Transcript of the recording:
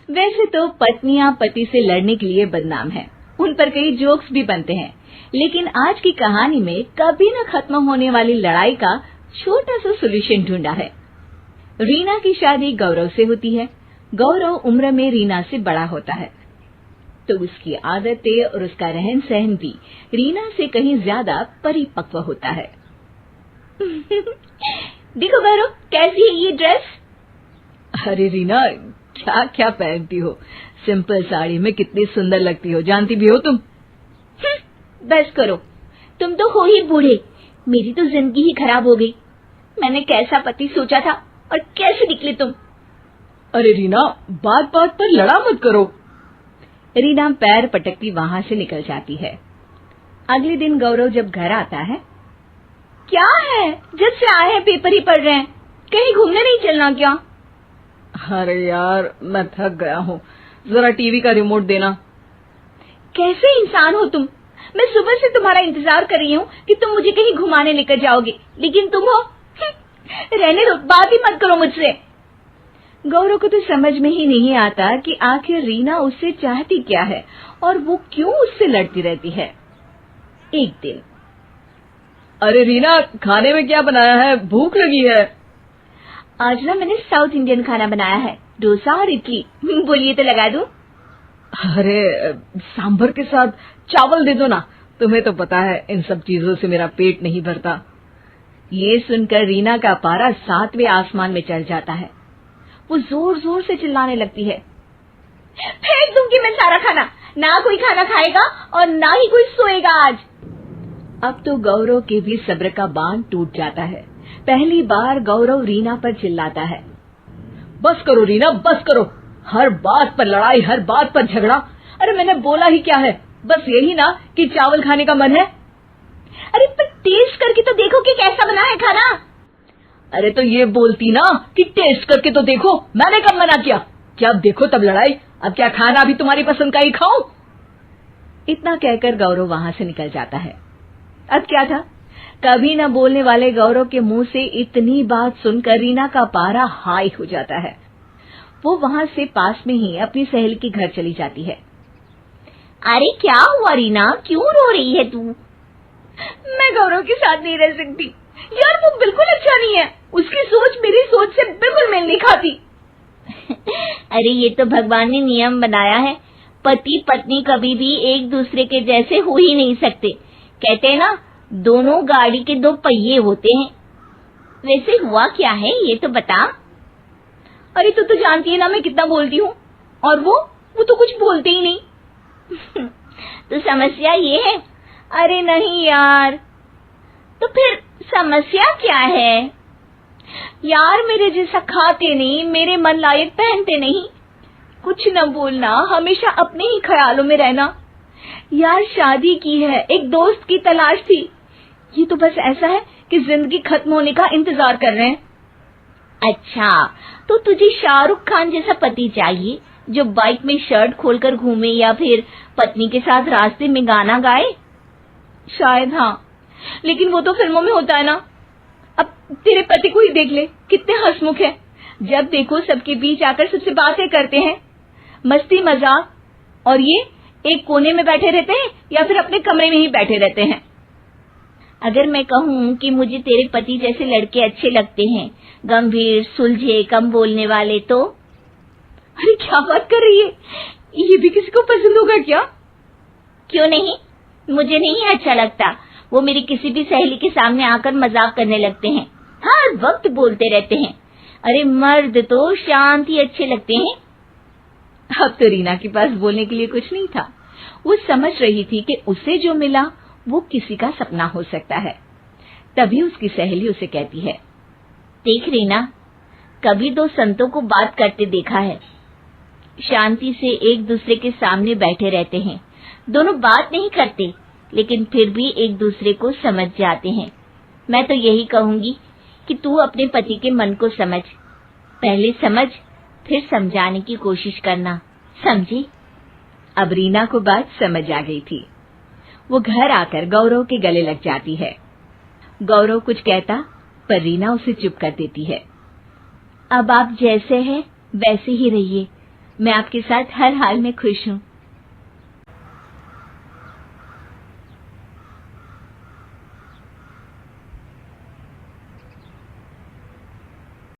वैसे तो पत्नियां पति से लड़ने के लिए बदनाम हैं। उन पर कई जोक्स भी बनते हैं, लेकिन आज की कहानी में कभी न खत्म होने वाली लड़ाई का छोटा सा सॉल्यूशन ढूंढा है। रीना की शादी गौरव से होती है। गौरव उम्र में रीना से बड़ा होता है, तो उसकी आदतें और उसका रहन सहन भी रीना से कहीं ज्यादा परिपक्व होता है। देखो गौरव, कैसी है ये ड्रेस? अरे रीना, क्या क्या पहनती हो? सिंपल साड़ी में कितनी सुंदर लगती हो, जानती भी हो तुम? बस करो, तुम तो हो ही बूढ़े। मेरी तो जिंदगी ही खराब हो गई। मैंने कैसा पति सोचा था और कैसे निकले तुम। अरे रीना, बात बात पर लड़ा मत करो। रीना पैर पटकती वहां से निकल जाती है। अगले दिन गौरव जब घर आता है, क्या है, जब से आए हैं पेपर ही पढ़ रहे हैं, कहीं घूमने नहीं चलना क्या? अरे यार, मैं थक गया हूँ, जरा टीवी का रिमोट देना। कैसे इंसान हो तुम? मैं सुबह से तुम्हारा इंतजार कर रही हूँ कि तुम मुझे कहीं घुमाने लेकर जाओगे, लेकिन तुम हो। रहने दो, बात ही मत करो मुझसे। गौरव को तो समझ में ही नहीं आता कि आखिर रीना उससे चाहती क्या है और वो क्यों उससे लड़ती रहती है। एक दिन, अरे रीना, खाने में क्या बनाया है? भूख लगी है। आज ना मैंने साउथ इंडियन खाना बनाया है, डोसा और इडली। बोलिए तो लगा दूं? अरे सांभर के साथ चावल दे दो ना, तुम्हें तो पता है इन सब चीजों से मेरा पेट नहीं भरता। ये सुनकर रीना का पारा 7वें आसमान में चढ़ जाता है। वो जोर जोर से चिल्लाने लगती है, फेंक दूंगी मैं सारा खाना, ना कोई खाना खाएगा और ना ही कोई सोएगा आज। अब तो गौरव के भी सब्र का बांध टूट जाता है। पहली बार गौरव रीना पर चिल्लाता है, बस करो रीना, बस करो, हर बात पर लड़ाई, हर बात पर झगड़ा। अरे मैंने बोला ही क्या है, बस यही ना कि चावल खाने का मन है। अरे पर टेस्ट करके तो देखो कि कैसा बना है खाना। अरे तो ये बोलती ना कि टेस्ट करके तो देखो, मैंने कब मना किया? क्या अब देखो तब लड़ाई, अब क्या खाना भी तुम्हारी पसंद का ही खाऊं? इतना कहकर गौरव वहां से निकल जाता है। अब क्या था, कभी न बोलने वाले गौरव के मुंह से इतनी बात सुनकर रीना का पारा हाई हो जाता है। वो वहां से पास में ही अपनी सहेली के घर चली जाती है। अरे क्या हुआ रीना, क्यों रो रही है तू? मैं गौरव के साथ नहीं रह सकती यार, वो बिल्कुल अच्छा नहीं है। उसकी सोच मेरी सोच से बिल्कुल मेल नहीं खाती। अरे ये तो भगवान ने नियम बनाया है, पति पत्नी कभी भी एक दूसरे के जैसे हो ही नहीं सकते। कहते हैं ना, दोनों गाड़ी के दो पहिए होते हैं। वैसे हुआ क्या है ये तो बता। अरे तू तो जानती है ना मैं कितना बोलती हूँ, और वो तो कुछ बोलते ही नहीं। तो समस्या ये है? अरे नहीं यार, तो फिर समस्या क्या है? यार मेरे जैसा खाते नहीं, मेरे मन लायक पहनते नहीं, कुछ न बोलना, हमेशा अपने ही ख्यालों में रहना। यार शादी की है, एक दोस्त की तलाश थी, ये तो बस ऐसा है कि जिंदगी खत्म होने का इंतजार कर रहे हैं। अच्छा, तो तुझे शाहरुख खान जैसा पति चाहिए जो बाइक में शर्ट खोलकर घूमे या फिर पत्नी के साथ रास्ते में गाना गाए? शायद हाँ, लेकिन वो तो फिल्मों में होता है ना। अब तेरे पति को ही देख ले, कितने हंसमुख है, जब देखो सबके बीच आकर सबसे बातें करते हैं, मस्ती मजाक, और ये एक कोने में बैठे रहते हैं या फिर अपने कमरे में ही बैठे रहते हैं। अगर मैं कहूँ कि मुझे तेरे पति जैसे लड़के अच्छे लगते हैं, गंभीर, सुलझे, कम बोलने वाले, तो? अरे क्या बात कर रही है, ये भी किसी को पसंद होगा क्या? क्यों नहीं, मुझे नहीं अच्छा लगता। वो मेरी किसी भी सहेली के सामने आकर मजाक करने लगते हैं, हर वक्त बोलते रहते हैं। अरे मर्द तो शांत ही अच्छे लगते हैं। अब तो रीना के पास बोलने के लिए कुछ नहीं था। वो समझ रही थी कि उसे जो मिला वो किसी का सपना हो सकता है। तभी उसकी सहेली उसे कहती है, देख रीना, कभी दो संतों को बात करते देखा है, शांति से एक दूसरे के सामने बैठे रहते हैं, दोनों बात नहीं करते लेकिन फिर भी एक दूसरे को समझ जाते हैं। मैं तो यही कहूंगी कि तू अपने पति के मन को समझ, पहले समझ फिर समझाने की कोशिश करना, समझी? अब रीना को बात समझ आ गई थी। वो घर आकर गौरव के गले लग जाती है। गौरव कुछ कहता पर रीना उसे चुप कर देती है। अब आप जैसे हैं वैसे ही रहिए, मैं आपके साथ हर हाल में खुश हूँ।